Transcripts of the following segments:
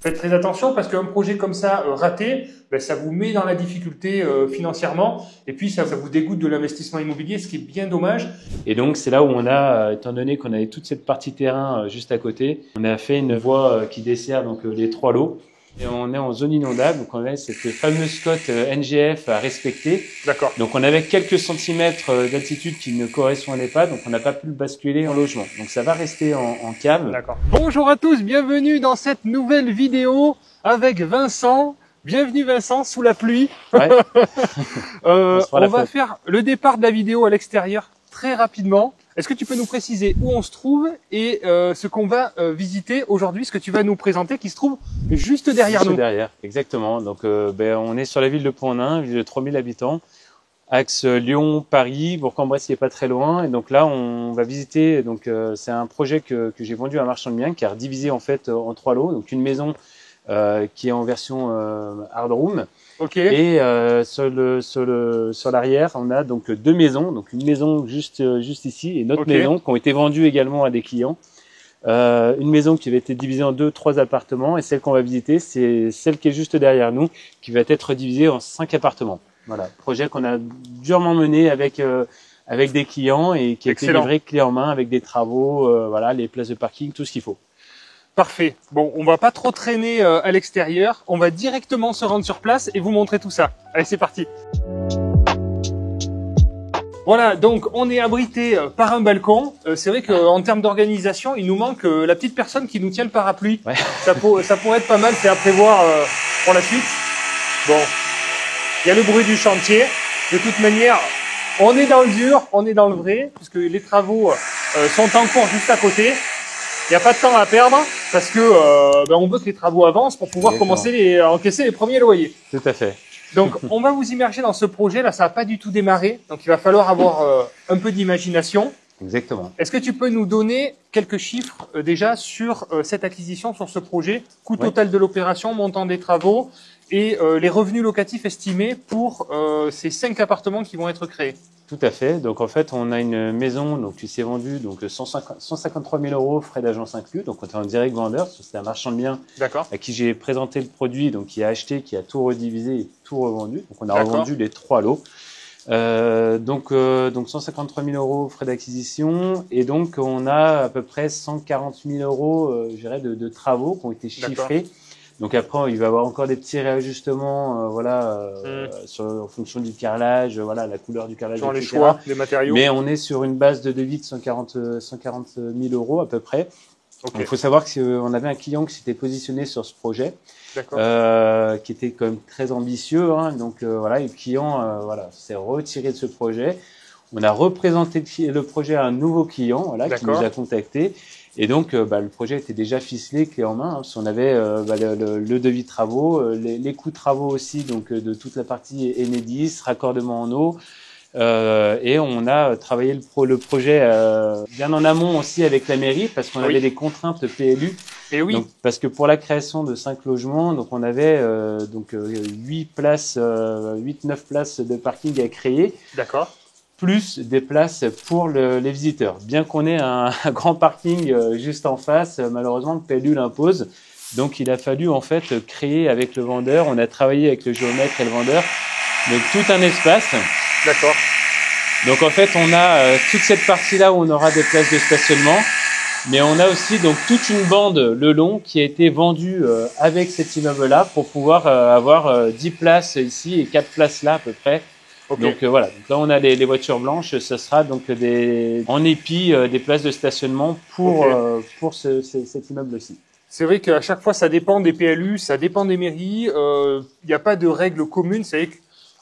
Faites très attention parce qu'un projet comme ça raté, ben, ça vous met dans la difficulté financièrement et puis ça vous dégoûte de l'investissement immobilier, ce qui est bien dommage. Et donc c'est là où on a, étant donné qu'on avait toute cette partie terrain juste à côté, on a fait une voie qui dessert donc les 3 lots. Et on est en zone inondable, donc on a cette fameuse cote NGF à respecter. D'accord. Donc on avait quelques centimètres d'altitude qui ne correspondaient pas, donc on n'a pas pu le basculer en logement. Donc ça va rester en cave. D'accord. Bonjour à tous, bienvenue dans cette nouvelle vidéo avec Vincent. Bienvenue Vincent, sous la pluie. Ouais. On va faire le départ de la vidéo à l'extérieur très rapidement. Est-ce que tu peux nous préciser où on se trouve et ce qu'on va visiter aujourd'hui, ce que tu vas nous présenter qui se trouve juste derrière nous? Juste derrière, exactement. Donc on est sur la ville de Pont-Nain, ville de 3000 habitants, axe Lyon-Paris, Bourg-en-Bresse qui est pas très loin. Et donc là, on va visiter. Donc c'est un projet que j'ai vendu à un marchand de biens qui a redivisé en fait en 3 lots. Donc une maison qui est en version hard room. Okay. Et sur l'arrière, on a donc 2 maisons, donc une maison juste ici et une autre maison qui ont été vendues également à des clients. Une maison qui avait été divisée en 2-3 appartements et celle qu'on va visiter, c'est celle qui est juste derrière nous, qui va être divisée en 5 appartements. Voilà, projet qu'on a durement mené avec des clients et qui a été livré clé en main avec des travaux, voilà, les places de parking, tout ce qu'il faut. Parfait. Bon, on va pas trop traîner à l'extérieur. On va directement se rendre sur place et vous montrer tout ça. Allez, c'est parti. Voilà, donc on est abrité par un balcon. C'est vrai qu'en termes d'organisation, il nous manque la petite personne qui nous tient le parapluie. Ouais. Ça pourrait être pas mal, c'est à prévoir pour la suite. Bon, il y a le bruit du chantier. De toute manière, on est dans le dur, on est dans le vrai, puisque les travaux sont en cours juste à côté. Il n'y a pas de temps à perdre parce que on veut que les travaux avancent pour pouvoir commencer à encaisser les premiers loyers. Tout à fait. Donc, on va vous immerger dans ce projet. Là, ça n'a pas du tout démarré. Donc, il va falloir avoir un peu d'imagination. Exactement. Est-ce que tu peux nous donner quelques chiffres déjà sur cette acquisition, sur ce projet, coût total de l'opération, montant des travaux et les revenus locatifs estimés pour ces 5 appartements qui vont être créés? Tout à fait. Donc en fait, on a une maison donc qui s'est vendue donc 153 000 euros, frais d'agence inclus. Donc on est en direct vendeur, c'est un marchand de biens à qui j'ai présenté le produit, donc qui a acheté, qui a tout redivisé et tout revendu. Donc on a revendu les 3 lots. Donc 153 000 euros frais d'acquisition et donc on a à peu près 140 000 euros, je dirais, de travaux qui ont été chiffrés. Donc après, il va y avoir encore des petits réajustements, en fonction du carrelage, voilà, la couleur du carrelage, sur les choix des matériaux. Mais on est sur une base de devis de 140 000 euros à peu près. Okay. Il faut savoir qu'on avait un client qui s'était positionné sur ce projet, qui était quand même très ambitieux. Hein, donc voilà, et le client s'est retiré de ce projet. On a représenté le projet à un nouveau client, voilà, qui nous a contacté. Et donc, le projet était déjà ficelé, clé en main. Hein, parce qu'on avait le devis de travaux, les coûts de travaux aussi, donc de toute la partie Enedis, raccordement en eau. Et on a travaillé le projet bien en amont aussi avec la mairie, parce qu'on avait des contraintes PLU. Et oui. Donc, parce que pour la création de 5 logements, donc on avait 8-9 places de parking à créer. D'accord. Plus des places pour les visiteurs. Bien qu'on ait un grand parking juste en face, malheureusement, le PLU l'impose. Donc, il a fallu en fait créer avec le vendeur. On a travaillé avec le géomètre et le vendeur, donc tout un espace. D'accord. Donc, en fait, on a toute cette partie-là où on aura des places de stationnement, mais on a aussi donc toute une bande le long qui a été vendue avec cet immeuble-là pour pouvoir avoir 10 places ici et 4 places là à peu près. Donc voilà, donc là on a les voitures blanches, ce sera donc en épi des places de stationnement pour cet immeuble-ci. C'est vrai qu'à chaque fois ça dépend des PLU, ça dépend des mairies, il n'y a pas de règles communes. C'est vrai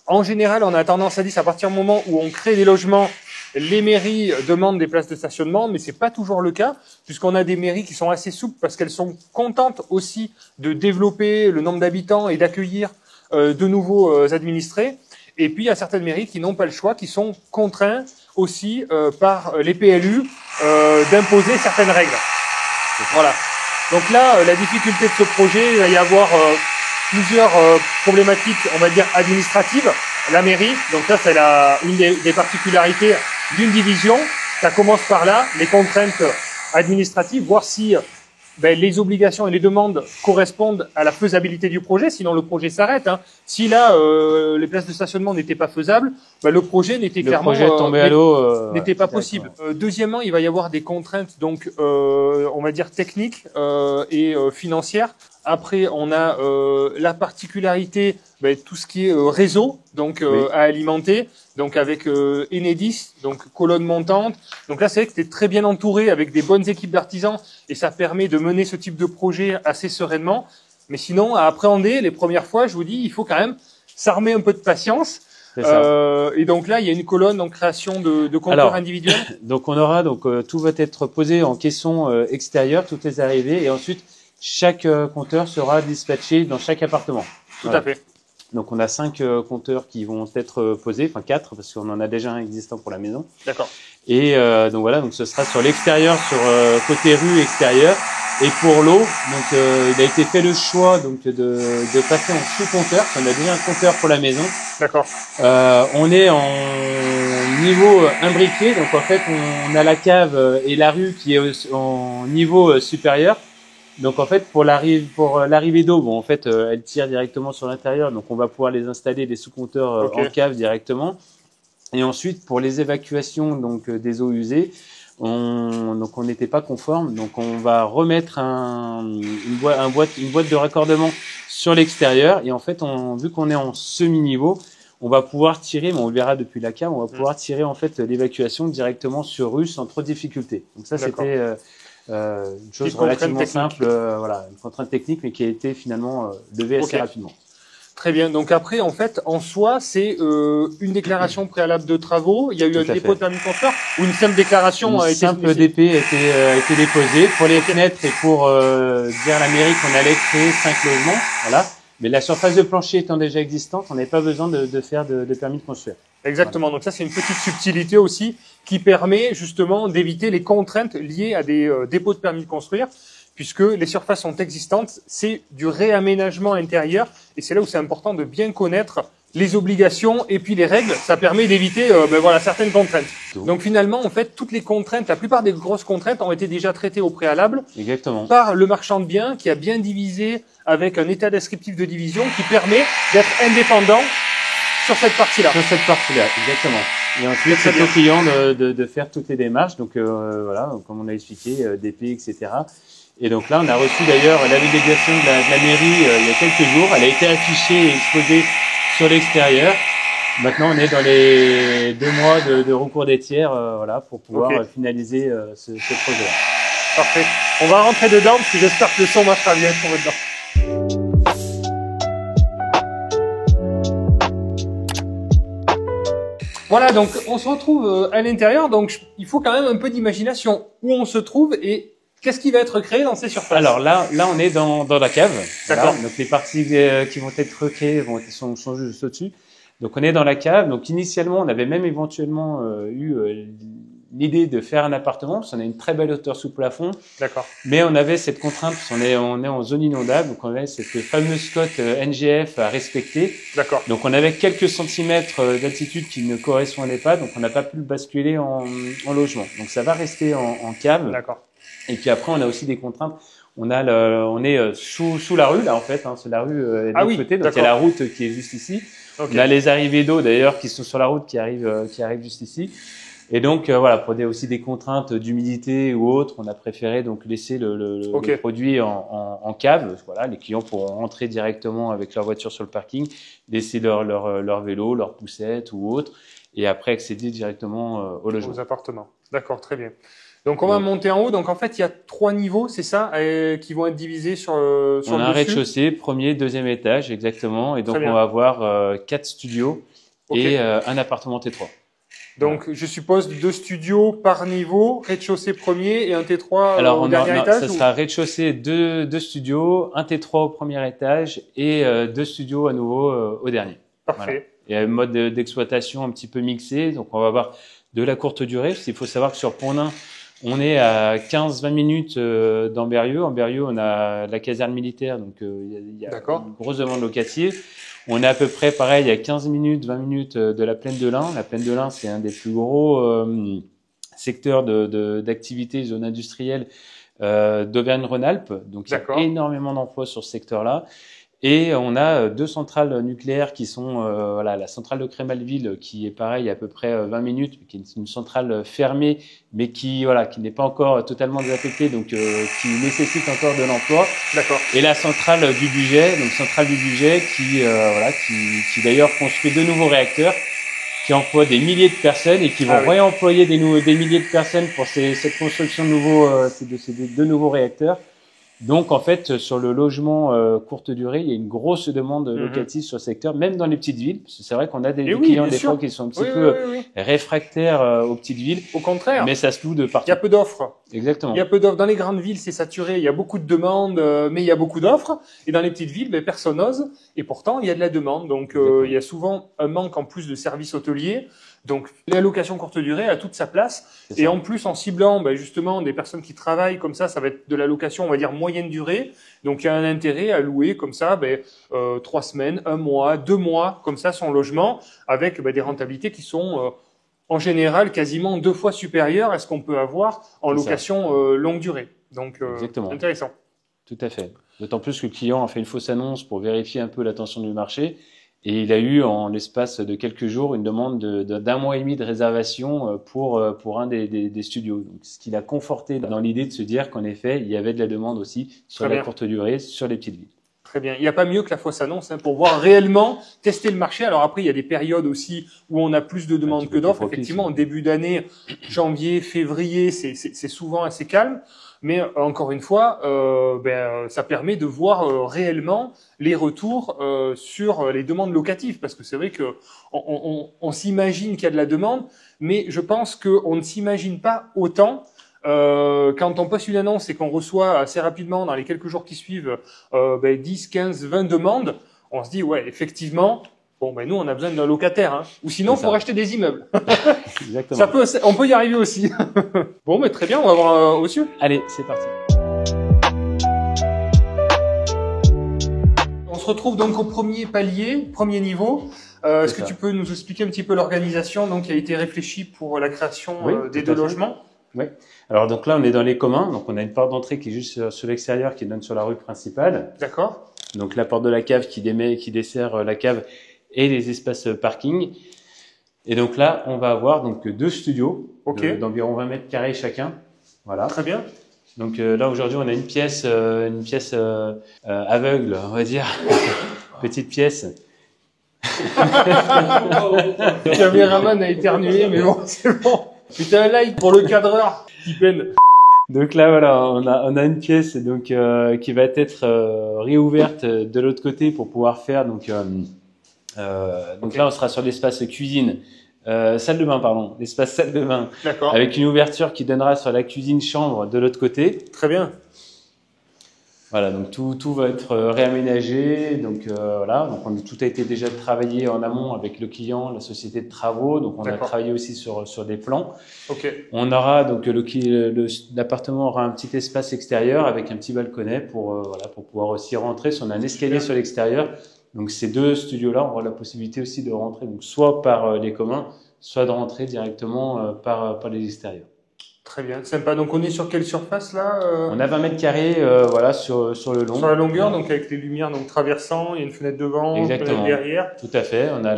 qu'en général on a tendance à dire à partir du moment où on crée des logements, les mairies demandent des places de stationnement, mais c'est pas toujours le cas, puisqu'on a des mairies qui sont assez souples parce qu'elles sont contentes aussi de développer le nombre d'habitants et d'accueillir de nouveaux administrés. Et puis, il y a certaines mairies qui n'ont pas le choix, qui sont contraints aussi par les PLU d'imposer certaines règles. Voilà. Donc là, la difficulté de ce projet, il va y avoir plusieurs problématiques, on va dire, administratives. La mairie, donc ça, c'est une des particularités d'une division. Ça commence par là, les contraintes administratives, voir si ben, les obligations et les demandes correspondent à la faisabilité du projet, sinon le projet s'arrête. Hein. Si là, les places de stationnement n'étaient pas faisables, ben, le projet n'était clairement tombé à l'eau, n'était pas possible. Deuxièmement, il va y avoir des contraintes, donc on va dire techniques et financières. Après, on a la particularité, ben, tout ce qui est réseau, donc à alimenter, donc avec Enedis, donc colonne montante. Donc là, c'est vrai que tu es très bien entouré avec des bonnes équipes d'artisans et ça permet de mener ce type de projet assez sereinement. Mais sinon, à appréhender les premières fois, je vous dis, il faut quand même s'armer un peu de patience. Et donc là, il y a une colonne en création de compteurs individuels. Donc on aura tout va être posé en caisson extérieure, toutes les arrivées, et ensuite chaque compteur sera dispatché dans chaque appartement. Tout à fait. Donc on a 5 compteurs qui vont être posés, enfin 4 parce qu'on en a déjà un existant pour la maison. D'accord. Et donc voilà, donc ce sera sur l'extérieur, sur côté rue extérieur. Et pour l'eau, donc il a été fait le choix donc de passer en sous-compteur. On a déjà un compteur pour la maison. D'accord. On est en niveau imbriqué, donc en fait on a la cave et la rue qui est en niveau supérieur. Donc en fait pour l'arrivée d'eau, bon en fait elle tire directement sur l'intérieur, donc on va pouvoir les installer les sous-compteurs en cave directement. Et ensuite pour les évacuations donc des eaux usées, on n'était pas conforme, donc on va remettre une boîte de raccordement sur l'extérieur. Et en fait vu qu'on est en semi-niveau, on va pouvoir tirer, mais on le verra depuis la cave, on va pouvoir tirer en fait l'évacuation directement sur rue sans trop de difficulté. Donc ça c'était une chose relativement simple, voilà, une contrainte technique, mais qui a été finalement levée assez rapidement. Très bien. Donc après, en fait, en soi, c'est une déclaration préalable de travaux. Il y a eu un dépôt de permis de construire ou une simple déclaration a été simple DP a été déposée pour les fenêtres et pour dire à la mairie qu'on allait créer 5 logements. Voilà. Mais la surface de plancher étant déjà existante, on n'avait pas besoin de faire de permis de construire. Exactement. Voilà. Donc ça, c'est une petite subtilité aussi qui permet justement d'éviter les contraintes liées à des dépôts de permis de construire, puisque les surfaces sont existantes. C'est du réaménagement intérieur et c'est là où c'est important de bien connaître les obligations et puis les règles. Ça permet d'éviter certaines contraintes. Donc finalement, en fait, toutes les contraintes, la plupart des grosses contraintes ont été déjà traitées au préalable. Exactement. Par le marchand de biens qui a bien divisé avec un état descriptif de division qui permet d'être indépendant sur cette partie-là. Sur cette partie-là, exactement. Et ensuite, c'est au client de faire toutes les démarches. Donc voilà, comme on a expliqué, DP, etc. Et donc là, on a reçu d'ailleurs la délégation de la mairie il y a quelques jours. Elle a été affichée et exposée sur l'extérieur. Maintenant, on est dans les 2 mois de recours des tiers, voilà, pour pouvoir finaliser ce projet-là. Parfait. On va rentrer dedans parce que j'espère que le son marchera bien pour dedans. Voilà, donc on se retrouve à l'intérieur. Donc il faut quand même un peu d'imagination où on se trouve et qu'est-ce qui va être créé dans ces surfaces. Alors là, on est dans la cave. D'accord. Voilà. Donc les parties qui vont être créées sont juste au-dessus. Donc on est dans la cave. Donc initialement, on avait même éventuellement eu l'idée de faire un appartement, parce qu'on a une très belle hauteur sous plafond. D'accord. Mais on avait cette contrainte, parce qu'on est en zone inondable, donc on avait cette fameuse cote NGF à respecter. D'accord. Donc on avait quelques centimètres d'altitude qui ne correspondaient pas, donc on n'a pas pu le basculer en logement. Donc ça va rester en cave. D'accord. Et puis après, on a aussi des contraintes. On est sous la rue là en fait, hein, c'est la rue de l'autre côté. Donc il y a la route qui est juste ici. Okay. On a les arrivées d'eau d'ailleurs qui sont sur la route qui arrivent juste ici. Et donc voilà, pour aussi des contraintes d'humidité ou autres, on a préféré donc laisser le produit en cave. Voilà, les clients pourront rentrer directement avec leur voiture sur le parking, laisser leur vélo, leur poussette ou autre, et après accéder directement au logement. Aux appartements. D'accord, très bien. Donc on va monter en haut. Donc en fait, il y a 3 niveaux, c'est ça, qui vont être divisés sur le dessus. On a un rez-de-chaussée, premier, deuxième étage, exactement. Et donc on va avoir 4 studios et un appartement T3. Donc je suppose 2 studios par niveau, rez-de-chaussée premier et un T3 au dernier étage. Ça sera rez-de-chaussée, 2 studios, un T3 au premier étage et 2 studios à nouveau au dernier. Parfait. Voilà. Il y a un mode d'exploitation un petit peu mixé. Donc on va avoir de la courte durée. Il faut savoir que sur Pont-Nain, on est à 15-20 minutes d'Amberieu. Amberieu, on a la caserne militaire, donc il y a une grosse demande locative. On est à peu près pareil à 15 minutes, 20 minutes de la plaine de l'Ain. La plaine de l'Ain, c'est un des plus gros secteurs d'activité, zone industrielle d'Auvergne-Rhône-Alpes. Donc, il y a énormément d'emplois sur ce secteur-là. Et on a 2 centrales nucléaires qui sont voilà, la centrale de Crémalville qui est pareil à peu près 20 minutes, qui est une centrale fermée, mais qui voilà, qui n'est pas encore totalement désaffectée, donc qui nécessite encore de l'emploi. D'accord. Et la centrale du Bugey, donc centrale du Bugey qui voilà, qui d'ailleurs construit 2 nouveaux réacteurs, qui emploie des milliers de personnes et qui vont réemployer des milliers de personnes pour cette construction de ces 2 nouveaux réacteurs. Donc, en fait, sur le logement courte durée, il y a une grosse demande locative sur le secteur, même dans les petites villes. Parce que c'est vrai qu'on a des clients des fois qui sont un petit peu réfractaires aux petites villes. Au contraire. Mais ça se loue de partout. Il y a peu d'offres. Exactement. Il y a peu d'offres. Dans les grandes villes, c'est saturé. Il y a beaucoup de demandes, mais il y a beaucoup d'offres. Et dans les petites villes, ben, personne n'ose. Et pourtant, il y a de la demande. Donc, il y a souvent un manque en plus de services hôteliers. Donc, la location courte durée a toute sa place. Et en plus, en ciblant ben, justement des personnes qui travaillent comme ça va être de la location, on va dire, moyenne durée. Donc, il y a un intérêt à louer comme ça 3 semaines, 1 mois, 2 mois, comme ça, son logement, avec des rentabilités qui sont en général quasiment 2 fois supérieures à ce qu'on peut avoir en location longue durée. Donc, intéressant. Tout à fait. D'autant plus que le client a fait une fausse annonce pour vérifier un peu la tension du marché. Et il a eu, en l'espace de quelques jours, une demande d'1 mois et demi de réservation pour un des studios. Donc, ce qui l'a conforté dans l'idée de se dire qu'en effet, il y avait de la demande aussi sur la courte durée, sur les petites villes. Très bien. Il n'y a pas mieux que la fausse annonce pour voir réellement tester le marché. Alors après, il y a des périodes aussi où on a plus de demandes que d'offres. Effectivement, en début d'année, janvier, février, c'est souvent assez calme. Mais encore une fois, ça permet de voir réellement les retours sur les demandes locatives, parce que c'est vrai que on s'imagine qu'il y a de la demande, mais je pense qu'on ne s'imagine pas autant. Quand on poste une annonce et qu'on reçoit assez rapidement, dans les quelques jours qui suivent, 10, 15, 20 demandes, on se dit ouais, effectivement. Bon, nous, on a besoin d'un locataire, hein. Ou sinon, pour acheter des immeubles. Exactement. On peut y arriver aussi. Bon, mais très bien, on va voir au-dessus. Allez, c'est parti. On se retrouve donc au premier palier, premier niveau. Est-ce que tu peux nous expliquer un petit peu l'organisation donc qui a été réfléchie pour la création des 2 logements? Oui. Alors, donc là, on est dans les communs. Donc, on a une porte d'entrée qui est juste sur l'extérieur, qui donne sur la rue principale. D'accord. Donc, la porte de la cave qui dessert la cave et les espaces parking. Et donc là, on va avoir donc 2 studios d'environ 20 mètres carrés chacun. Voilà. Très bien. Donc là, aujourd'hui, on a une pièce aveugle, on va dire. Petite pièce. Le caméraman a éternué, mais bon, c'est bon. Putain, un like pour le cadreur qui peine. Donc là, voilà, on a une pièce donc qui va être réouverte de l'autre côté pour pouvoir faire donc là, on sera sur l'espace cuisine, salle de bain, pardon, l'espace salle de bain. D'accord. Avec une ouverture qui donnera sur la cuisine-chambre de l'autre côté. Très bien. Voilà, donc tout va être réaménagé. Donc voilà, donc tout a été déjà travaillé en amont avec le client, la société de travaux. Donc on a travaillé aussi sur des plans. On aura donc l'appartement aura un petit espace extérieur avec un petit balconnet pour pouvoir aussi rentrer. Si on a un escalier sur l'extérieur. Donc ces 2 studios-là, on aura la possibilité aussi de rentrer donc soit par les communs, soit de rentrer directement par les extérieurs. Très bien, sympa. Donc on est sur quelle surface là On a 20 mètres carrés voilà, sur le long. Sur la longueur, donc avec les lumières donc traversant, il y a une fenêtre devant, une fenêtre derrière. Tout à fait. On a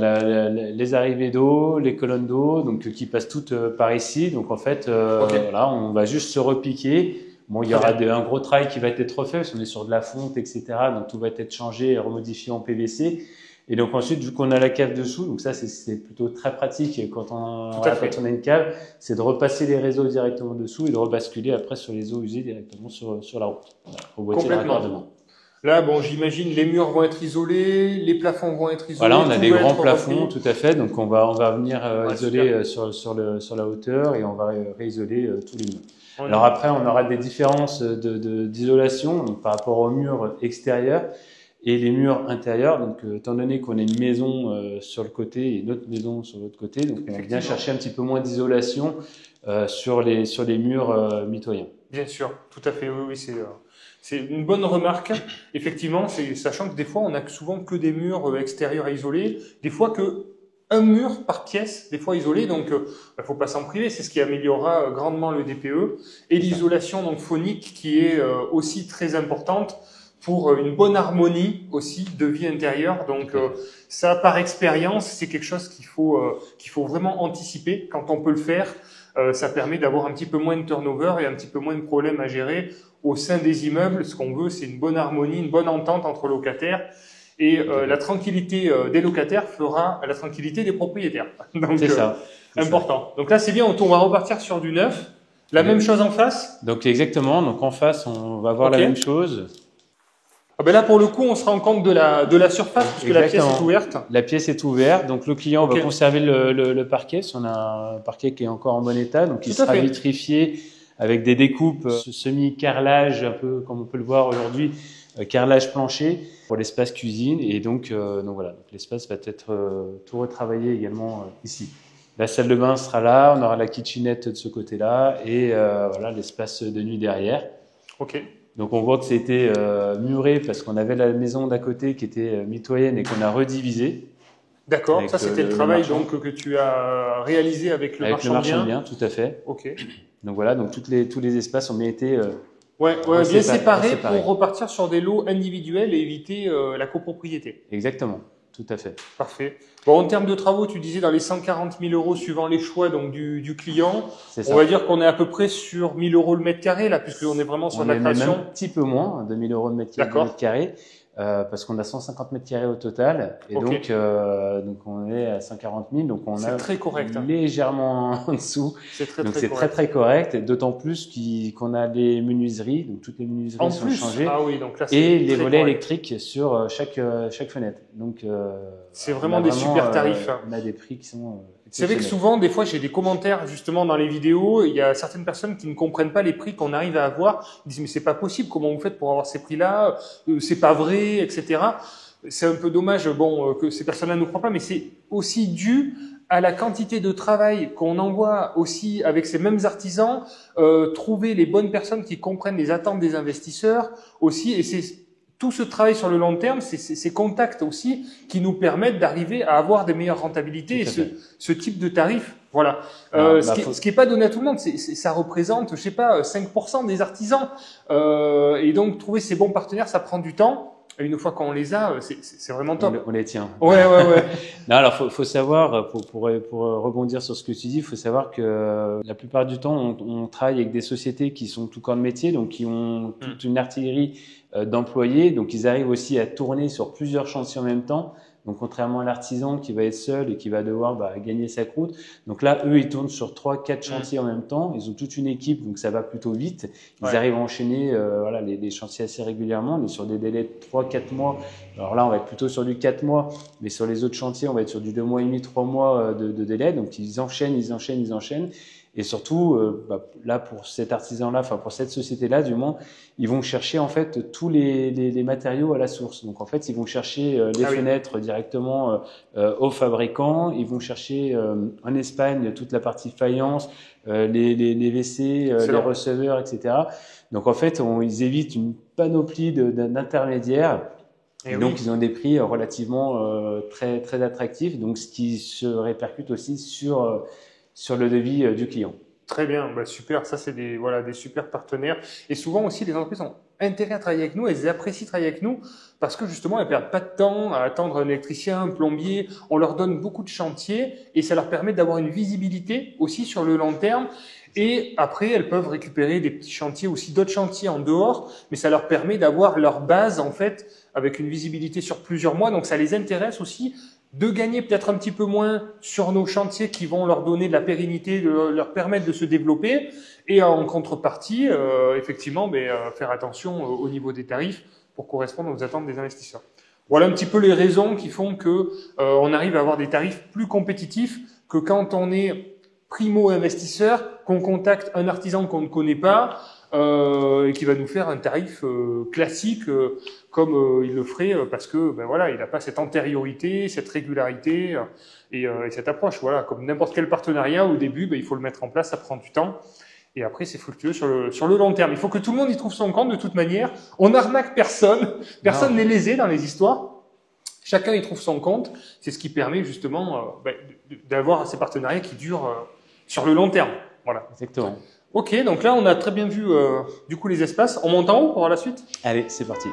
les arrivées d'eau, les colonnes d'eau, donc qui passent toutes par ici. Donc en fait, voilà, on va juste se repiquer. Bon, il y aura un gros travail qui va être refait parce qu'on est sur de la fonte, etc. Donc tout va être changé et remodifié en PVC. Et donc ensuite, vu qu'on a la cave dessous, donc ça c'est plutôt très pratique quand on a une cave, c'est de repasser les réseaux directement dessous et de rebasculer après sur les eaux usées directement sur la route. Au boîtier de raccordement. Là, bon, j'imagine les murs vont être isolés, les plafonds vont être isolés. Voilà, on a des grands plafonds, tout à fait. Donc on va venir isoler sur la hauteur et on va réisoler tous les murs. Alors après, on aura des différences d'isolation par rapport aux murs extérieurs et les murs intérieurs. Donc, étant donné qu'on a une maison sur le côté et une autre maison sur l'autre côté, donc on vient chercher un petit peu moins d'isolation sur les murs mitoyens. Bien sûr, tout à fait. Oui, c'est une bonne remarque. Effectivement, sachant que des fois, on a souvent que des murs extérieurs à isoler, des fois que un mur par pièce, des fois isolé, donc faut pas s'en priver, c'est ce qui améliorera grandement le DPE, et l'isolation donc phonique qui est aussi très importante pour une bonne harmonie aussi de vie intérieure. Donc ça, par expérience, c'est quelque chose qu'il faut vraiment anticiper quand on peut le faire. Ça permet d'avoir un petit peu moins de turnover et un petit peu moins de problèmes à gérer au sein des immeubles. Ce qu'on veut, c'est une bonne harmonie, une bonne entente entre locataires. Et la tranquillité des locataires fera la tranquillité des propriétaires. Donc, c'est ça. Important. Ça. Donc là, c'est bien, on va repartir sur du neuf. La même chose en face. Donc exactement. Donc en face, on va voir la même chose. Ah ben là, pour le coup, on se rend compte de la surface puisque la pièce est ouverte. La pièce est ouverte. Donc le client va conserver le parquet. On a un parquet qui est encore en bon état. Donc il sera vitrifié avec des découpes semi-carrelage, un peu comme on peut le voir aujourd'hui. Carrelage plancher pour l'espace cuisine et donc voilà, donc l'espace va être tout retravaillé également ici. La salle de bain sera là, on aura la kitchenette de ce côté-là et voilà l'espace de nuit derrière. Ok. Donc on voit que c'était muré parce qu'on avait la maison d'à côté qui était mitoyenne et qu'on a redivisé. D'accord, ça c'était le travail donc que tu as réalisé avec le marchand de biens. Tout à fait. Ok. Donc voilà, donc tous les espaces ont bien été bien séparés pour repartir sur des lots individuels et éviter la copropriété. Exactement, tout à fait. Parfait. Bon, en termes de travaux, tu disais dans les 140 000 euros suivant les choix donc du client. On va dire qu'on est à peu près sur 1 000 euros le mètre carré là, puisqu'on est vraiment sur la création. On est même un petit peu moins, 2 000 euros le mètre carré. Parce qu'on a 150 mètres carrés au total et donc on est à 140 000 donc on a très correct, légèrement en dessous. C'est très correct et d'autant plus qu'on a les menuiseries, donc toutes les menuiseries sont changées donc là, et les volets électriques sur chaque fenêtre. Donc c'est vraiment des super tarifs. On a des prix qui sont c'est vrai que souvent, des fois, j'ai des commentaires justement dans les vidéos. Il y a certaines personnes qui ne comprennent pas les prix qu'on arrive à avoir. Ils disent mais c'est pas possible. Comment vous faites pour avoir ces prix-là? C'est pas vrai, etc. C'est un peu dommage, que ces personnes-là ne croient pas, mais c'est aussi dû à la quantité de travail qu'on envoie aussi avec ces mêmes artisans. Trouver les bonnes personnes qui comprennent les attentes des investisseurs aussi, et c'est tout ce travail sur le long terme, c'est ces contacts aussi qui nous permettent d'arriver à avoir des meilleures rentabilités et ce type de tarif. Voilà. Ce qui est pas donné à tout le monde, ça représente, je sais pas, 5% des artisans. Et donc, trouver ces bons partenaires, ça prend du temps. Et une fois qu'on les a, c'est vraiment top. On les tient. Ouais. Non, alors faut savoir, pour rebondir sur ce que tu dis, faut savoir que la plupart du temps, on travaille avec des sociétés qui sont tout corps de métier, donc qui ont toute une artillerie d'employés, donc ils arrivent aussi à tourner sur plusieurs chantiers en même temps. Donc contrairement à l'artisan qui va être seul et qui va devoir gagner sa croûte, donc là eux ils tournent sur 3-4 chantiers en même temps. Ils ont toute une équipe, donc ça va plutôt vite. Ils arrivent à enchaîner les chantiers assez régulièrement. On est sur des délais de 3-4 mois. Alors là on va être plutôt sur du 4 mois, mais sur les autres chantiers on va être sur du 2 mois et demi, 3 mois de délai. Donc ils enchaînent. Et surtout, là pour cet artisan-là, enfin pour cette société-là, du moins, ils vont chercher en fait tous les matériaux à la source. Donc en fait, ils vont chercher les fenêtres directement au fabricant. Ils vont chercher en Espagne toute la partie faïence, les WC, les receveurs, etc. Donc en fait, ils évitent une panoplie d'intermédiaires. Et donc ils ont des prix relativement très très attractifs. Donc ce qui se répercute aussi sur le devis du client. Très bien, super. Ça, c'est des super partenaires. Et souvent aussi, les entreprises ont intérêt à travailler avec nous. Elles apprécient travailler avec nous parce que justement, elles perdent pas de temps à attendre un électricien, un plombier. On leur donne beaucoup de chantiers et ça leur permet d'avoir une visibilité aussi sur le long terme. Et après, elles peuvent récupérer des petits chantiers, aussi d'autres chantiers en dehors, mais ça leur permet d'avoir leur base, en fait, avec une visibilité sur plusieurs mois. Donc, ça les intéresse aussi de gagner peut-être un petit peu moins sur nos chantiers qui vont leur donner de la pérennité, leur permettre de se développer. Et en contrepartie, effectivement, faire attention au niveau des tarifs pour correspondre aux attentes des investisseurs. Voilà un petit peu les raisons qui font que on arrive à avoir des tarifs plus compétitifs que quand on est primo-investisseur, qu'on contacte un artisan qu'on ne connaît pas et qui va nous faire un tarif classique comme il le ferait parce que il n'a pas cette antériorité, cette régularité et cette approche. Voilà, comme n'importe quel partenariat, au début, il faut le mettre en place, ça prend du temps. Et après, c'est fructueux sur le long terme. Il faut que tout le monde y trouve son compte de toute manière. On n'arnaque personne. Personne n'est lésé dans les histoires. Chacun y trouve son compte. C'est ce qui permet justement d'avoir ces partenariats qui durent sur le long terme. Voilà. Exactement. Ok, donc là on a très bien vu du coup les espaces. On monte en haut pour voir la suite? Allez, c'est parti.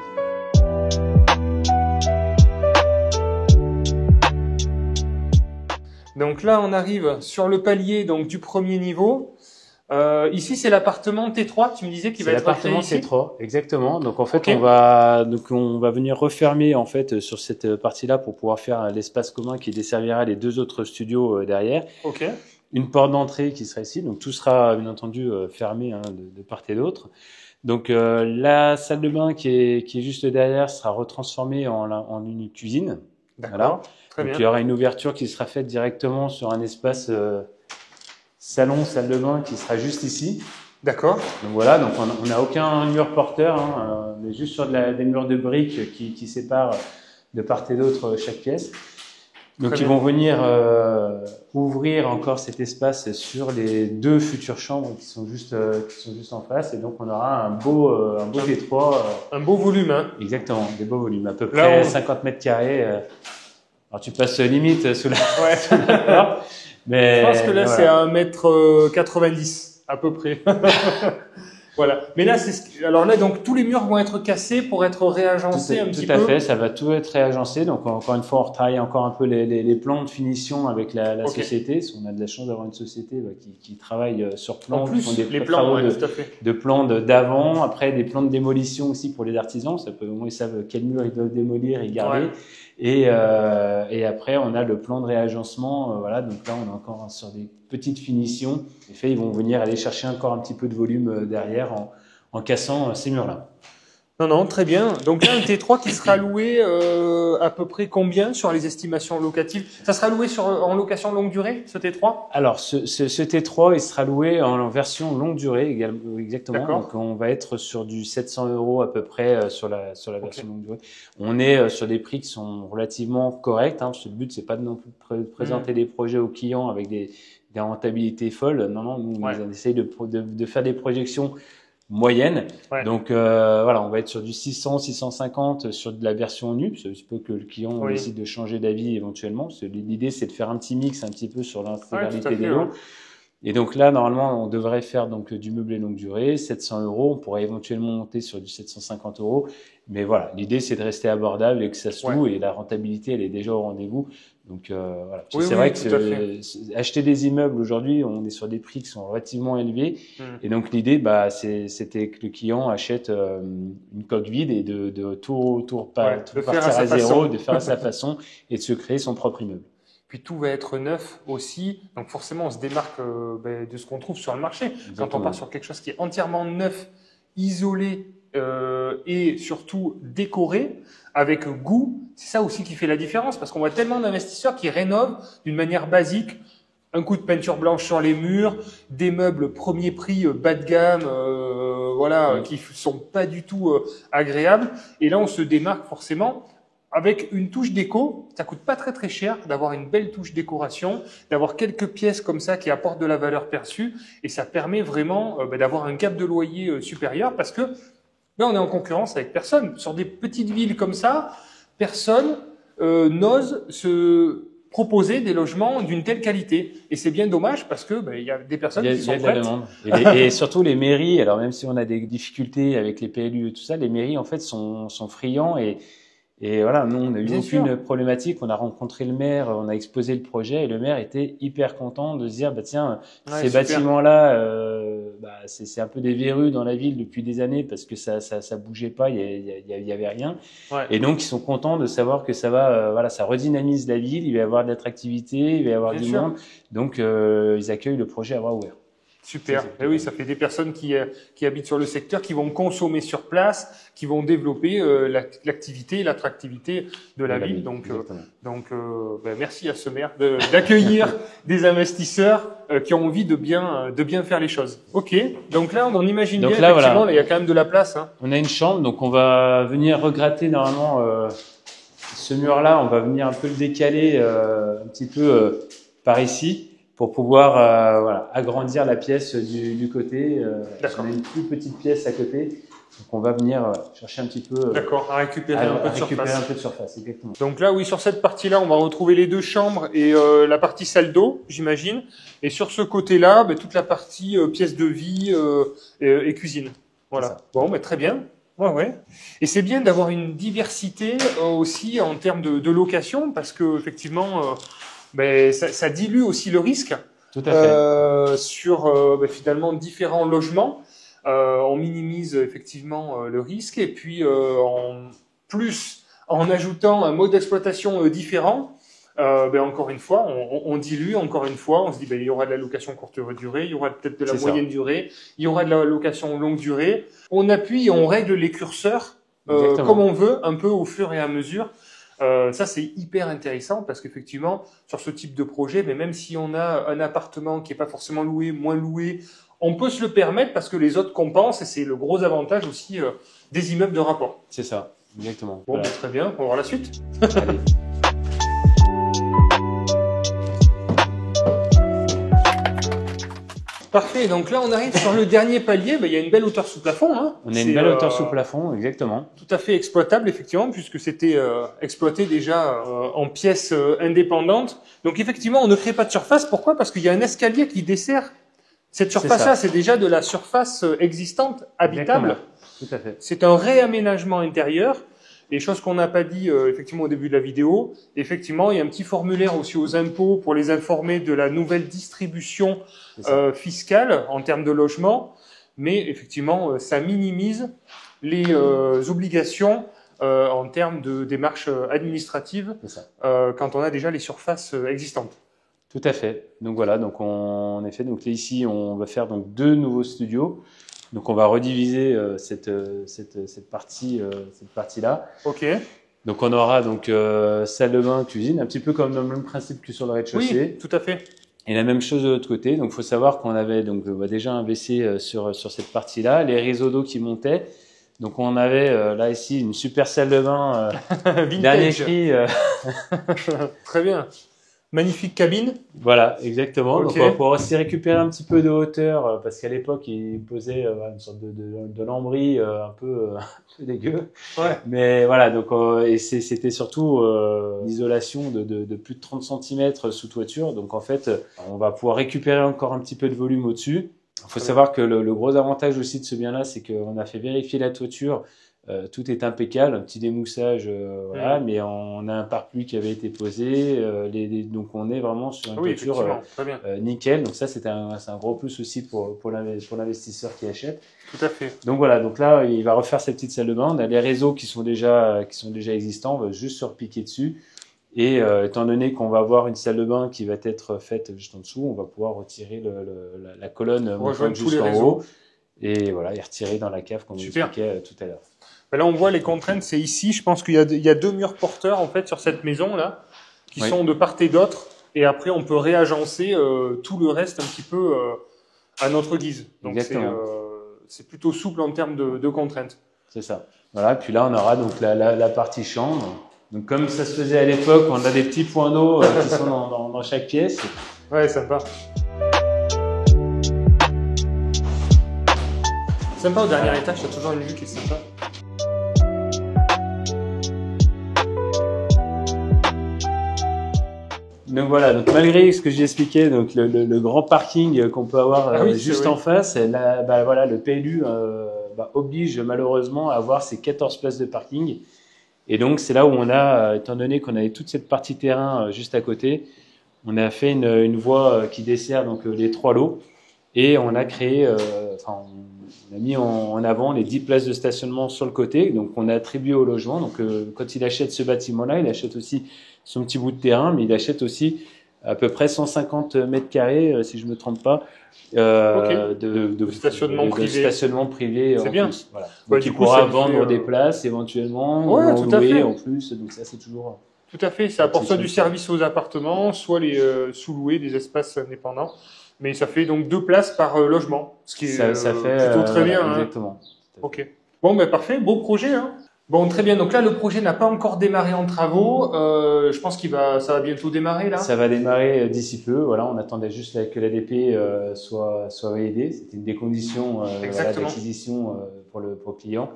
Donc là on arrive sur le palier donc du premier niveau. Ici c'est l'appartement T3, tu me disais qu'il va être créé ici. C'est l'appartement T3, exactement. Donc en fait on va venir refermer en fait sur cette partie-là pour pouvoir faire l'espace commun qui desservira les 2 autres studios derrière. Ok. Une porte d'entrée qui sera ici, donc tout sera bien entendu fermé de part et d'autre. Donc la salle de bain qui est juste derrière sera retransformée en une cuisine. D'accord. Voilà. Très bien. Il y aura une ouverture qui sera faite directement sur un espace salon, salle de bain qui sera juste ici. D'accord. Donc voilà, donc on n'a aucun mur porteur, mais juste sur des murs de briques qui séparent de part et d'autre chaque pièce. Donc ils vont venir ouvrir encore cet espace sur les 2 futures chambres qui sont juste en face, et donc on aura un beau T3. Un beau volume, hein. Exactement, des beaux volumes, à peu près 50 mètres carrés. Alors tu passes limite sous la. Ouais. Sous la porte, mais je pense que là c'est à 1m90 à peu près. Voilà. Mais là, alors là, donc tous les murs vont être cassés pour être réagencés un petit peu. Tout à fait, ça va tout être réagencé. Donc encore une fois, on retravaille encore un peu les plans de finition avec la société. Parce qu'on a de la chance d'avoir une société qui travaille sur plan. En plus, qui font les plans, ouais, tout à fait. De plans d'avant, après des plans de démolition aussi pour les artisans. Ça peut, au moins ils savent quel mur ils doivent démolir et garder. Ouais. Et après, on a le plan de réagencement. Voilà, donc là, on est encore sur des petites finitions. En effet, ils vont venir aller chercher encore un petit peu de volume derrière en cassant ces murs-là. Non, très bien. Donc là, un T3 qui sera loué à peu près combien sur les estimations locatives? Ça sera loué en location longue durée, ce T3? Alors, ce T3, il sera loué en version longue durée également, exactement. Donc, on va être sur du 700 € à peu près sur la version longue durée. On est sur des prix qui sont relativement corrects. Parce que le but, c'est pas de non plus présenter des projets aux clients avec des rentabilités folles. Non, nous, on essaye de faire des projections moyenne. Ouais. Donc voilà, on va être sur du 600, 650 sur de la version nue. Il se peut que le client décide de changer d'avis éventuellement. L'idée, c'est de faire un petit mix un petit peu sur l'intégralité des lots. Et donc là, normalement, on devrait faire donc du meublé longue durée, 700 €. On pourrait éventuellement monter sur du 750 €. Mais voilà, l'idée, c'est de rester abordable et que ça se loue, et la rentabilité, elle est déjà au rendez-vous. Donc voilà, c'est vrai que acheter des immeubles aujourd'hui, on est sur des prix qui sont relativement élevés. Et donc l'idée, c'était que le client achète une coque vide et de tout partir à zéro, de faire à sa façon et de se créer son propre immeuble. Puis tout va être neuf aussi, donc forcément on se démarque de ce qu'on trouve sur le marché. Exactement. Quand on part sur quelque chose qui est entièrement neuf, isolé et surtout décoré, avec goût, c'est ça aussi qui fait la différence, parce qu'on voit tellement d'investisseurs qui rénovent d'une manière basique, un coup de peinture blanche sur les murs, des meubles premier prix bas de gamme, qui sont pas du tout agréables, et là on se démarque forcément avec une touche déco. Ça coûte pas très très cher d'avoir une belle touche décoration, d'avoir quelques pièces comme ça qui apportent de la valeur perçue, et ça permet vraiment d'avoir un gap de loyer supérieur, parce que là on est en concurrence avec personne. Sur des petites villes comme ça, personne n'ose se proposer des logements d'une telle qualité, et c'est bien dommage parce que il y a des personnes qui sont prêtes. Et surtout les mairies, alors même si on a des difficultés avec les PLU et tout ça, les mairies en fait sont friands, et voilà, nous, on n'a eu aucune problématique. On a rencontré le maire, on a exposé le projet, et le maire était hyper content de se dire, tiens, ces bâtiments-là, c'est un peu des verrues dans la ville depuis des années parce que ça bougeait pas, il y avait rien. Ouais. Et donc, ils sont contents de savoir que ça va, ça redynamise la ville, il va y avoir de l'attractivité, il va y avoir du monde. Donc, ils accueillent le projet à bras ouverts. Super. Et oui, ça fait des personnes qui habitent sur le secteur, qui vont consommer sur place, qui vont développer l'activité, l'attractivité de la ville. Donc merci à ce maire d'accueillir des investisseurs qui ont envie de bien faire les choses. Ok. Donc là, on imagine bien effectivement, il y a quand même de la place. Hein. On a une chambre, donc on va venir regratter normalement ce mur-là. On va venir un peu le décaler un petit peu par ici, pour pouvoir agrandir la pièce du côté. On a une plus petite pièce à côté. Donc on va venir chercher un petit peu. D'accord, à récupérer un peu de surface, exactement. Donc là, oui, sur cette partie-là, on va retrouver les 2 chambres et la partie salle d'eau, j'imagine. Et sur ce côté-là, toute la partie pièce de vie et cuisine. Voilà. Bon, très bien. Ouais. Et c'est bien d'avoir une diversité aussi en termes de location, parce que effectivement, ça dilue aussi le risque. Tout à fait. Sur finalement différents logements. On minimise effectivement le risque et puis en ajoutant un mode d'exploitation différent, encore une fois, on dilue, encore une fois, on se dit il y aura de la location courte durée, il y aura peut-être de la moyenne durée, il y aura de la location longue durée. On appuie et on règle les curseurs comme on veut, un peu au fur et à mesure. Ça, c'est hyper intéressant parce qu'effectivement, sur ce type de projet, mais même si on a un appartement qui n'est pas forcément loué, moins loué, on peut se le permettre parce que les autres compensent et c'est le gros avantage aussi des immeubles de rapport. C'est ça, exactement. Bon, très bien, on va voir la suite. Allez. Parfait, donc là on arrive sur le dernier palier, il y a une belle hauteur sous plafond. Hein. On a une belle hauteur sous plafond, exactement. Tout à fait exploitable effectivement, puisque c'était exploité déjà en pièces indépendantes. Donc effectivement on ne crée pas de surface, pourquoi? Parce qu'il y a un escalier qui dessert cette surface-là, c'est déjà de la surface existante, habitable. Exactement. Tout à fait. C'est un réaménagement intérieur. Et chose qu'on n'a pas dit effectivement au début de la vidéo, effectivement, il y a un petit formulaire aussi aux impôts pour les informer de la nouvelle distribution fiscale en termes de logement. Mais effectivement, ça minimise les obligations en termes de démarches administratives quand on a déjà les surfaces existantes. Tout à fait. Donc voilà, donc en effet, donc là, ici, on va faire donc 2 nouveaux studios. Donc on va rediviser cette partie-là. Ok. Donc on aura donc salle de bain, cuisine, un petit peu comme dans le même principe que sur le rez-de-chaussée. Oui, tout à fait. Et la même chose de l'autre côté. Donc il faut savoir qu'on avait donc déjà un WC sur cette partie-là, les réseaux d'eau qui montaient. Donc on avait là ici une super salle de bain dernier cri. Très bien. Magnifique cabine. Voilà, exactement. Donc on va pouvoir aussi récupérer un petit peu de hauteur parce qu'à l'époque il posait une sorte de lambris un peu dégueu. Ouais. Mais voilà, donc et c'était surtout l'isolation de plus de 30 cm sous toiture. Donc en fait, on va pouvoir récupérer encore un petit peu de volume au-dessus. Il faut savoir que le gros avantage aussi de ce bien-là, c'est qu'on a fait vérifier la toiture. Tout est impeccable, un petit démoussage, voilà, mais on a un pare-pluie qui avait été posé, donc on est vraiment sur une toiture nickel. Donc ça, c'est un gros plus aussi pour l'investisseur qui achète. Tout à fait. Donc voilà, donc là, il va refaire cette petite salle de bain. On a les réseaux qui sont déjà existants, on va juste se repiquer dessus. Et étant donné qu'on va avoir une salle de bain qui va être faite juste en dessous, on va pouvoir retirer la colonne jusqu'en haut. Et voilà, et retirer dans la cave comme on expliquait tout à l'heure. Là, on voit les contraintes, c'est ici. Je pense qu'il y a 2 murs porteurs en fait sur cette maison là, qui sont de part et d'autre. Et après, on peut réagencer tout le reste un petit peu à notre guise. Donc c'est plutôt souple en termes de contraintes. C'est ça. Voilà. Puis là, on aura donc la partie chambre. Donc comme ça se faisait à l'époque, on a des petits points d'eau qui sont dans chaque pièce. Ouais, sympa. Sympa au dernier étage, il y a toujours une vue qui est sympa. Donc voilà, donc malgré ce que j'ai expliqué, donc le grand parking qu'on peut avoir juste en face, voilà, le PLU oblige malheureusement à avoir ces 14 places de parking. Et donc c'est là où on a, étant donné qu'on avait toute cette partie terrain juste à côté, on a fait une voie qui dessert donc les 3 lots et on a créé, on a mis en avant les 10 places de stationnement sur le côté, donc on a attribué au logement. Donc quand il achète ce bâtiment-là, il achète aussi son petit bout de terrain, mais il achète aussi à peu près 150 mètres carrés, si je me trompe pas, de stationnement privé. C'est bien. Plus. Voilà. Donc il pourra vendre des places éventuellement, ou en louer en plus. Donc ça, c'est toujours. Tout à fait. Ça apporte soit du service aux appartements, soit les sous-louer des espaces indépendants. Mais ça fait donc 2 places par logement, ce qui est ça fait, plutôt très bien. Exactement. Ok. Bon, parfait, beau projet. Hein. Bon, très bien. Donc là, le projet n'a pas encore démarré en travaux. Je pense ça va bientôt démarrer là. Ça va démarrer d'ici peu. Voilà, on attendait juste que l'ADP soit validée. C'était une des conditions d'acquisition pour le client.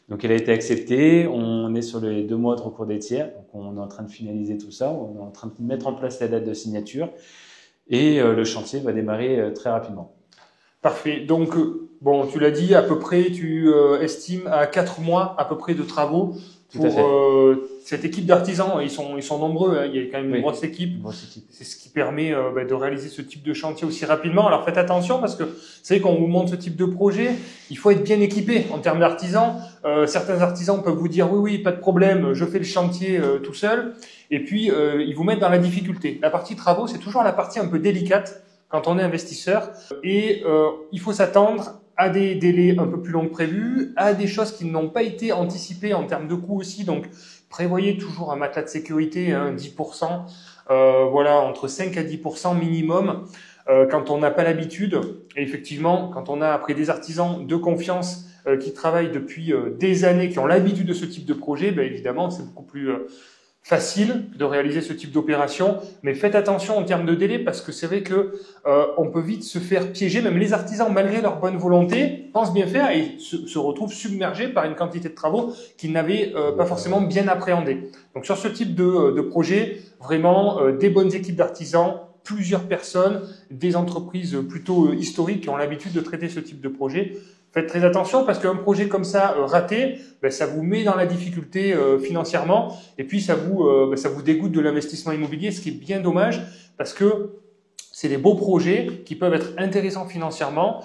Donc, elle a été acceptée. On est sur les 2 mois de recours des tiers. Donc, on est en train de finaliser tout ça. On est en train de mettre en place la date de signature. Et le chantier va démarrer très rapidement. Parfait. Donc, bon, tu l'as dit, à peu près, tu estimes à 4 mois à peu près de travaux pour cette équipe d'artisans. Ils sont nombreux, hein. Il y a quand même une grosse équipe. C'est ce qui permet de réaliser ce type de chantier aussi rapidement. Alors, faites attention parce que vous savez, quand on vous montre ce type de projet, il faut être bien équipé en termes d'artisans. Certains artisans peuvent vous dire oui, pas de problème, je fais le chantier tout seul. Et puis, ils vous mettent dans la difficulté. La partie travaux, c'est toujours la partie un peu délicate quand on est investisseur. Et il faut s'attendre à des délais un peu plus longs que prévu, à des choses qui n'ont pas été anticipées en termes de coûts aussi. Donc, prévoyez toujours un matelas de sécurité, 10%, voilà, entre 5 à 10% minimum. Quand on n'a pas l'habitude, et effectivement, quand on a après des artisans de confiance qui travaillent depuis des années, qui ont l'habitude de ce type de projet, évidemment, c'est beaucoup plus facile de réaliser ce type d'opération, mais faites attention en termes de délai parce que c'est vrai que on peut vite se faire piéger. Même les artisans, malgré leur bonne volonté, pensent bien faire et se retrouvent submergés par une quantité de travaux qu'ils n'avaient pas forcément bien appréhendés. Donc sur ce type de projet, vraiment des bonnes équipes d'artisans, plusieurs personnes, des entreprises plutôt historiques qui ont l'habitude de traiter ce type de projet. Faites très attention parce qu'un projet comme ça raté, ça vous met dans la difficulté financièrement et puis ça vous dégoûte de l'investissement immobilier, ce qui est bien dommage parce que c'est des beaux projets qui peuvent être intéressants financièrement,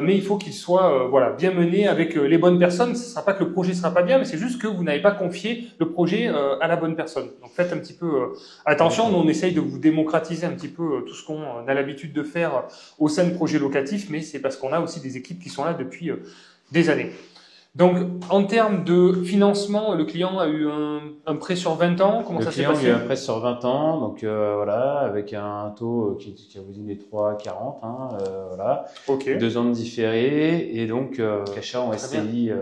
mais il faut qu'ils soient bien menés avec les bonnes personnes. Ce ne sera pas que le projet sera pas bien, mais c'est juste que vous n'avez pas confié le projet à la bonne personne. Donc faites un petit peu attention. Nous, on essaye de vous démocratiser un petit peu tout ce qu'on a l'habitude de faire au sein de projets locatifs, mais c'est parce qu'on a aussi des équipes qui sont là depuis des années. Donc, en termes de financement, le client a eu un prêt sur 20 ans. Comment ça s'est passé? Le client a eu un prêt sur 20 ans, donc voilà, avec un taux qui avoisine les 3,40, voilà. Okay. 2 ans de différé, et donc achat en SCI.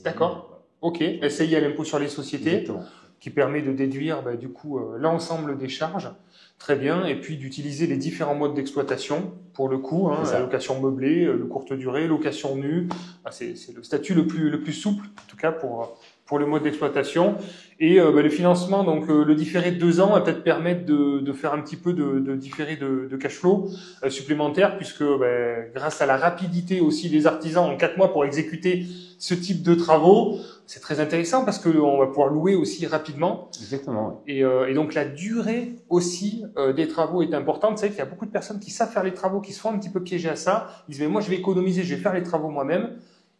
D'accord. Ok. SCI à l'impôt sur les sociétés. Exactement. Qui permet de déduire du coup l'ensemble des charges. Très bien. Et puis d'utiliser les différents modes d'exploitation pour le coup, la location meublée, le courte durée, location nue. C'est le statut le plus souple, en tout cas pour le mode d'exploitation. Et le financement, donc le différé de 2 ans va peut-être permettre de faire un petit peu de différé de cash flow supplémentaire, puisque grâce à la rapidité aussi des artisans en 4 mois pour exécuter ce type de travaux, c'est très intéressant parce que on va pouvoir louer aussi rapidement. Exactement. Et donc la durée aussi des travaux est importante. Vous savez qu'il y a beaucoup de personnes qui savent faire les travaux, qui se font un petit peu piéger à ça. Ils disent mais moi je vais économiser, je vais faire les travaux moi-même.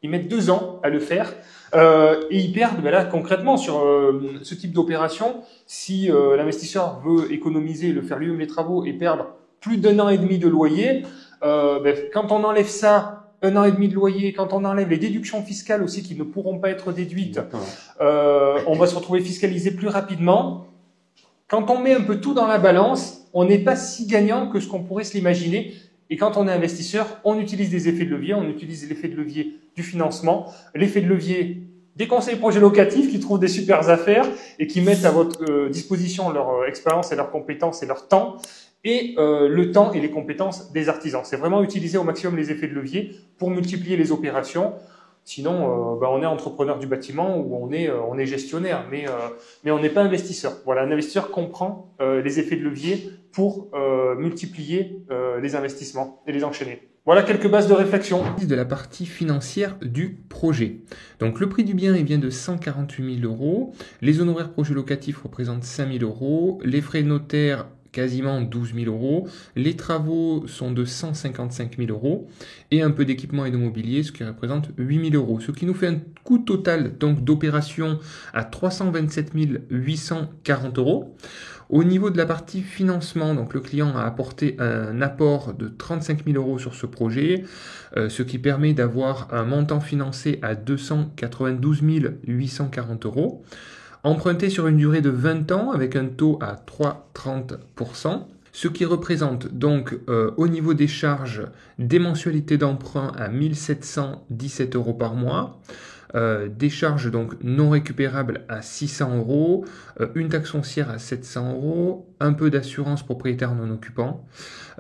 Ils mettent 2 ans à le faire et ils perdent. Là concrètement sur ce type d'opération, si l'investisseur veut économiser, le faire lui-même les travaux et perdre plus d'1 an et demi de loyer, quand on enlève ça. 1 an et demi de loyer, quand on enlève les déductions fiscales aussi qui ne pourront pas être déduites, on va se retrouver fiscalisé plus rapidement. Quand on met un peu tout dans la balance, on n'est pas si gagnant que ce qu'on pourrait se l'imaginer. Et quand on est investisseur, on utilise des effets de levier, on utilise l'effet de levier du financement, l'effet de levier des conseils projets locatifs qui trouvent des super affaires et qui mettent à votre disposition leur expérience et leurs compétences et leur temps. Et le temps et les compétences des artisans. C'est vraiment utiliser au maximum les effets de levier pour multiplier les opérations. Sinon, on est entrepreneur du bâtiment ou on est gestionnaire, mais on n'est pas investisseur. Voilà, un investisseur comprend les effets de levier pour multiplier les investissements et les enchaîner. Voilà quelques bases de réflexion. De la partie financière du projet. Donc le prix du bien il vient de 148 000 €. Les honoraires projets locatifs représentent 5 000 €. Les frais notaires quasiment 12 000 €. Les travaux sont de 155 000 € et un peu d'équipement et de mobilier, ce qui représente 8 000 €. Ce qui nous fait un coût total donc d'opération à 327 840 €. Au niveau de la partie financement, donc le client a apporté un apport de 35 000 € sur ce projet, ce qui permet d'avoir un montant financé à 292 840 €. Emprunté sur une durée de 20 ans avec un taux à 3,30%, ce qui représente donc au niveau des charges des mensualités d'emprunt à 1 717 € par mois, des charges donc non récupérables à 600 €, une taxe foncière à 700 €, un peu d'assurance propriétaire non occupant,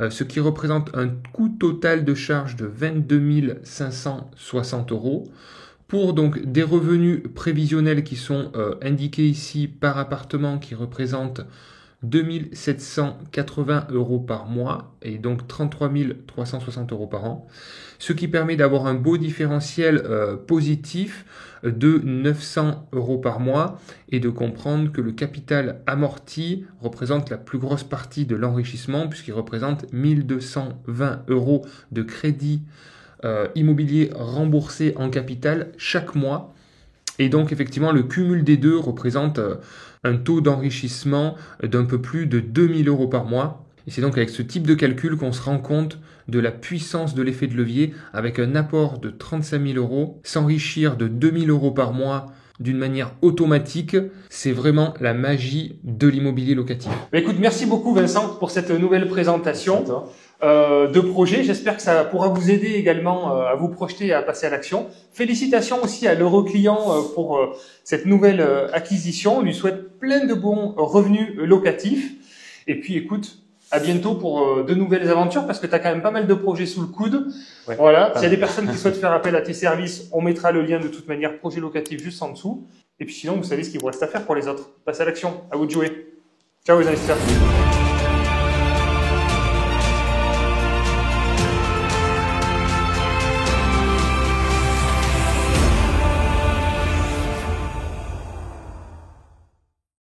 ce qui représente un coût total de charge de 22 560 € pour donc des revenus prévisionnels qui sont indiqués ici par appartement qui représentent 2 780 € par mois et donc 33 360 € par an, ce qui permet d'avoir un beau différentiel positif de 900 € par mois et de comprendre que le capital amorti représente la plus grosse partie de l'enrichissement puisqu'il représente 1 220 € de crédit immobilier remboursé en capital chaque mois. Et donc effectivement le cumul des deux représente un taux d'enrichissement d'un peu plus de 2 000 € par mois. Et c'est donc avec ce type de calcul qu'on se rend compte de la puissance de l'effet de levier avec un apport de 35 000 €, s'enrichir de 2 000 € par mois d'une manière automatique, c'est vraiment la magie de l'immobilier locatif. Écoute, merci beaucoup Vincent pour cette nouvelle présentation de projet. J'espère que ça pourra vous aider également à vous projeter et à passer à l'action. Félicitations aussi à l'Euroclient pour cette nouvelle acquisition. On lui souhaite plein de bons revenus locatifs. Et puis écoute, à bientôt pour de nouvelles aventures parce que tu as quand même pas mal de projets sous le coude. Ouais, voilà. S'il y a des personnes qui souhaitent faire appel à tes services, on mettra le lien de toute manière projet locatif juste en dessous. Et puis sinon, vous savez ce qu'il vous reste à faire pour les autres. Passez à l'action. À vous de jouer. Ciao les investisseurs.